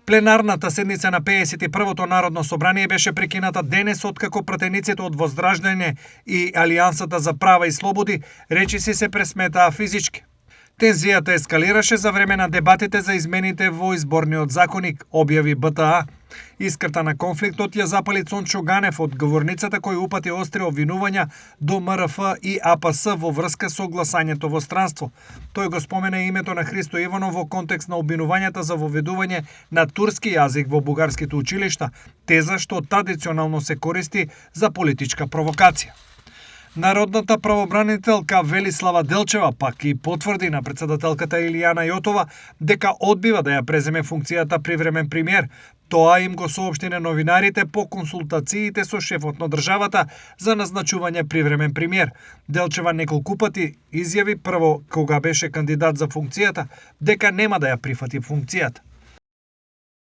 Пленарната седница на 51-то Народно собрание беше прекината денес откако пратениците од Возраждање и Алијансата за права и слободи речиси се пресметаа физички. Тензијата ескалираше за време на дебатите за измените во изборниот законник, објави БТА. Искрта на конфликтот ја запали Цончо Ганев од говорницата кој упати остри обвинувања до МРФ и АПС во врска со гласањето во странство. Тој го спомена името на Христо Иванов во контекст на обвинувањата за воведување на турски јазик во бугарските училишта, теза што традиционално се користи за политичка провокација. Народната правобранителка Велислава Делчева пак и потврди на претседателката Илијана Јотова дека одбива да ја преземе функцијата привремен премиер. Тоа им го соопшти на новинарите по консултациите со шефот на државата за назначување привремен премиер. Делчева неколку пати изјави прво кога беше кандидат за функцијата дека нема да ја прифати функцијата.